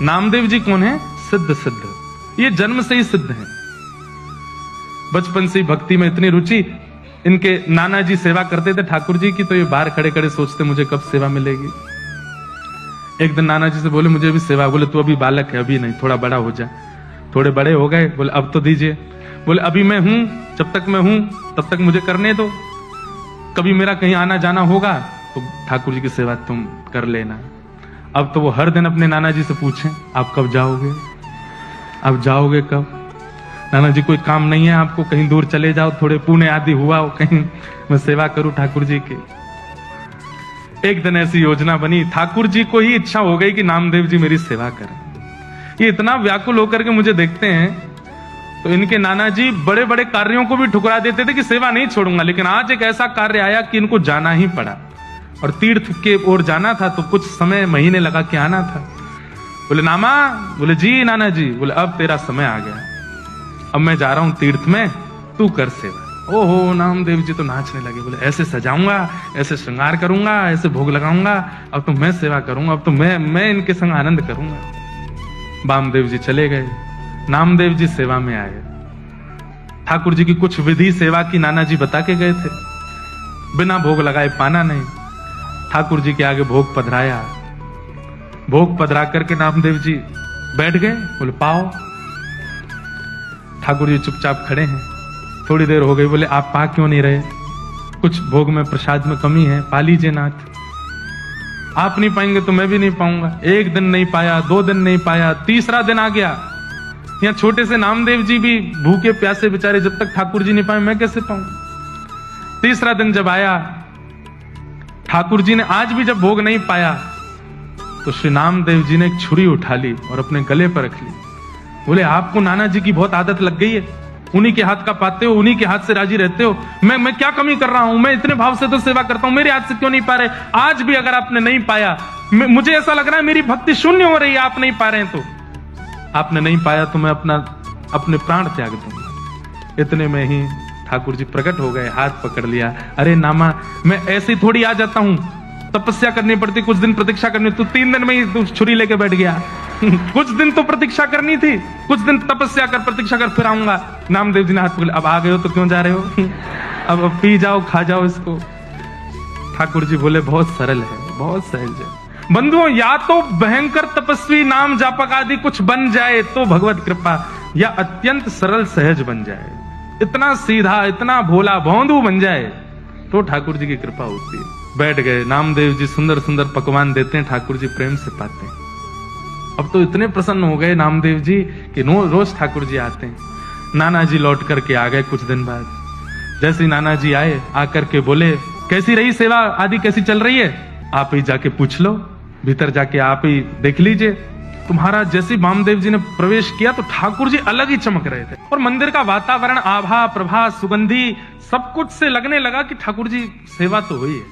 नामदेव जी कौन है? सिद्ध सिद्ध, ये जन्म से ही सिद्ध हैं। बचपन से ही भक्ति में इतनी रुचि, इनके नाना जी सेवा करते थे ठाकुर जी की, तो ये बाहर खड़े खड़े सोचते मुझे कब सेवा मिलेगी। एक दिन नाना जी से बोले मुझे भी सेवा, बोले तू अभी बालक है, अभी नहीं, थोड़ा बड़ा हो जा। थोड़े बड़े हो गए, बोले अब तो दीजिए। बोले अभी मैं हूं, जब तक मैं हूं तब तक मुझे करने दो, कभी मेरा कहीं आना जाना होगा तो ठाकुर जी की सेवा तुम कर लेना। अब तो वो हर दिन अपने नाना जी से पूछें आप कब जाओगे, आप जाओगे कब? नाना जी कोई काम नहीं है आपको, कहीं दूर चले जाओ, थोड़े पुण्य आदि हुआ हो कहीं, मैं सेवा करूं ठाकुर जी की। एक दिन ऐसी योजना बनी, ठाकुर जी को ही इच्छा हो गई कि नामदेव जी मेरी सेवा करें। ये इतना व्याकुल होकर के मुझे देखते हैं, तो इनके नाना जी बड़े बड़े कार्यों को भी ठुकरा देते थे कि सेवा नहीं छोड़ूंगा, लेकिन आज एक ऐसा कार्य आया कि इनको जाना ही पड़ा, और तीर्थ के ओर जाना था, तो कुछ समय महीने लगा के आना था। बोले नामा, बोले जी नाना जी, बोले अब तेरा समय आ गया, अब मैं जा रहा हूं तीर्थ में, तू कर सेवा। ओहो, नामदेव जी तो नाचने लगे, बोले ऐसे सजाऊंगा, ऐसे श्रृंगार करूंगा, ऐसे भोग लगाऊंगा, अब तो मैं सेवा करूंगा, अब तो मैं इनके संग आनंद करूंगा। वामदेव जी चले गए, नामदेव जी सेवा में आए। ठाकुर जी की कुछ विधि सेवा की नाना जी बता के गए थे, बिना भोग लगाए पाना नहीं। ठाकुर जी के आगे भोग पधराया, भोग पधरा करके नामदेव जी बैठ गए, बोले पाओ। ठाकुर जी चुपचाप खड़े हैं, थोड़ी देर हो गई, बोले आप पा क्यों नहीं रहे, कुछ भोग में प्रसाद में कमी है, पा लीजिए नाथ। आप नहीं पाएंगे तो मैं भी नहीं पाऊंगा। एक दिन नहीं पाया, 2 दिन नहीं पाया, तीसरा दिन आ गया। यहाँ छोटे से नामदेव जी भी भूखे प्यासे बेचारे, जब तक ठाकुर जी नहीं पाए मैं कैसे पाऊंगा। तीसरा दिन जब आया, ठाकुर जी ने आज भी जब भोग नहीं पाया, तो श्री नामदेव जी ने एक छुरी उठा ली और अपने गले पर रख ली। बोले आपको नाना जी की बहुत आदत लग गई है, उन्हीं के हाथ का पाते हो, उन्हीं के हाथ से राजी रहते हो, मैं क्या कमी कर रहा हूं, मैं इतने भाव से तो सेवा करता हूं, मेरे हाथ से क्यों नहीं पा रहे? आज भी अगर आपने नहीं पाया, मुझे ऐसा लग रहा है मेरी भक्ति शून्य हो रही है, आप नहीं पा रहे हैं, तो आपने नहीं पाया तो मैं अपने प्राण त्याग दूंगा। इतने में ही ठाकुर जी प्रकट हो गए, हाथ पकड़ लिया। अरे नामा, मैं ऐसे ही थोड़ी आ जाता हूं, तपस्या करनी पड़ती, कुछ दिन प्रतीक्षा करनी, तू 3 दिन में ही तू छुरी लेके बैठ गया। कुछ दिन तो प्रतीक्षा करनी थी, कुछ दिन तपस्या कर, प्रतीक्षा कर, फिर आऊंगा। नामदेव जी ने हाथ पकड़, अब आ गए हो तो क्यों जा रहे हो, अब पी जाओ, खा जाओ इसको। ठाकुर जी बोले बहुत सरल है, बहुत सहज है। बंधुओं, या तो भयंकर तपस्वी नाम जापक आदि कुछ बन जाए तो भगवत कृपा, या अत्यंत सरल सहज बन जाए, इतना सीधा, इतना भोला भौंदू बन जाए तो ठाकुर जी की कृपा होती है। बैठ गए, नामदेव जी सुंदर सुंदर पकवान देते हैं, ठाकुर जी प्रेम से पाते हैं। अब तो इतने प्रसन्न हो गए नामदेव जी कि रोज ठाकुर जी आते हैं। नाना जी लौट करके आ गए कुछ दिन बाद। जैसे ही नाना जी आए, आकर के बोले कैसी रही सेवा आदि, कैसी चल रही है, आप ही जाके पूछ लो, भीतर जाके आप ही देख लीजिए। तुम्हारा जैसे वामदेव जी ने प्रवेश किया तो ठाकुर जी अलग ही चमक रहे थे, और मंदिर का वातावरण, आभा, प्रभा, सुगंधी सब कुछ से लगने लगा कि ठाकुर जी सेवा तो हुई है।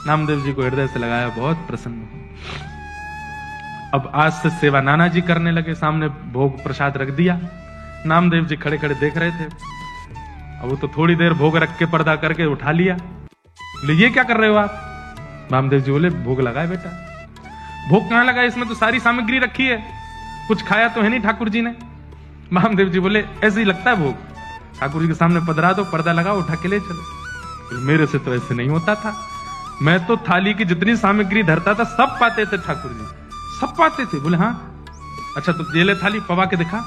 नामदेव जी को हृदय से लगाया, बहुत प्रसन्न हुए। अब आज से सेवा नाना जी करने लगे, सामने भोग प्रसाद रख दिया, नामदेव जी खड़े खड़े देख रहे थे। अब वो तो थोड़ी देर भोग रख के पर्दा करके उठा लिया, बोले ये क्या कर रहे हो आप? नामदेव जी बोले भोग लगाए बेटा। भोग कहां लगा, इसमें तो सारी सामग्री रखी है, कुछ खाया तो है नहीं ठाकुर जी ने। नामदेव जी बोले ऐसे ही लगता है भोग, ठाकुर जी के सामने पधरा दो, पर्दा लगाओ, उठा के ले चलो। मेरे से तो ऐसे नहीं होता था, मैं तो थाली की जितनी सामग्री धरता था सब पाते थे ठाकुर जी, सब पाते थे। बोले हाँ, अच्छा तो ये ले थाली, पवा के दिखा।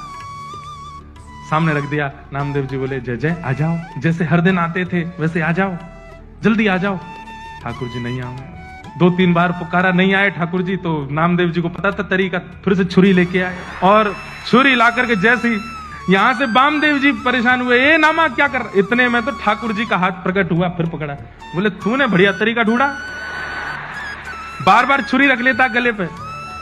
सामने रख दिया। नामदेव जी बोले जय जय, आ जाओ, जैसे हर दिन आते थे वैसे आ जाओ, जल्दी आ जाओ। ठाकुर जी नहीं आए, 2-3 बार पुकारा, नहीं आए ठाकुर जी। तो नामदेव जी को पता था तरीका, फिर से छुरी लेके आए, और छुरी ला करके जैसे ही यहां से वामदेव जी परेशान हुए, ए नामा क्या कर, इतने में तो ठाकुर जी का हाथ प्रकट हुआ, फिर पकड़ा। बोले तूने बढ़िया तरीका ढूंढा, बार बार छुरी रख लेता गले पे।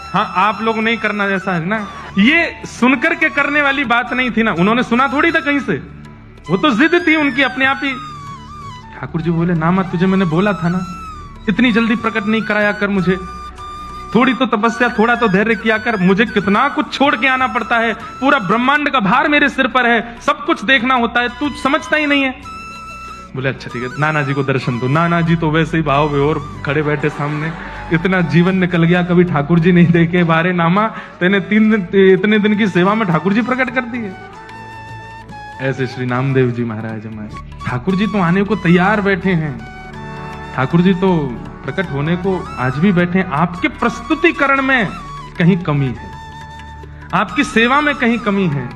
हाँ, आप लोग नहीं करना जैसा है ना। ये सुनकर के करने वाली बात नहीं थी ना, उन्होंने सुना थोड़ी था कहीं से, वो तो जिद थी उनकी अपने आप ही। ठाकुर जी बोले नामा, तुझे मैंने बोला था ना, इतनी जल्दी प्रकट नहीं कराया कर मुझे, थोड़ी तो तपस्या, थोड़ा तो धैर्य किया कर, मुझे कितना कुछ छोड़ के आना पड़ता है, पूरा ब्रह्मांड का भार मेरे सिर पर है, सब कुछ देखना होता है, तू समझता ही नहीं है। बोले अच्छा ठीक है, नाना जी को दर्शन दो। नाना जी तो वैसे ही भाव विभोर खड़े बैठे सामने, इतना जीवन निकल गया, कभी ठाकुर जी नहीं देखे, बारे नामा तेने 3 दिन इतने दिन की सेवा में ठाकुर जी प्रकट कर दिए। ऐसे श्री नामदेव जी महाराज हमारे, ठाकुर जी तो आने को तैयार बैठे हैं, ठाकुर जी तो प्रकट होने को आज भी बैठे हैं। आपके प्रस्तुतिकरण में कहीं कमी है, आपकी सेवा में कहीं कमी है,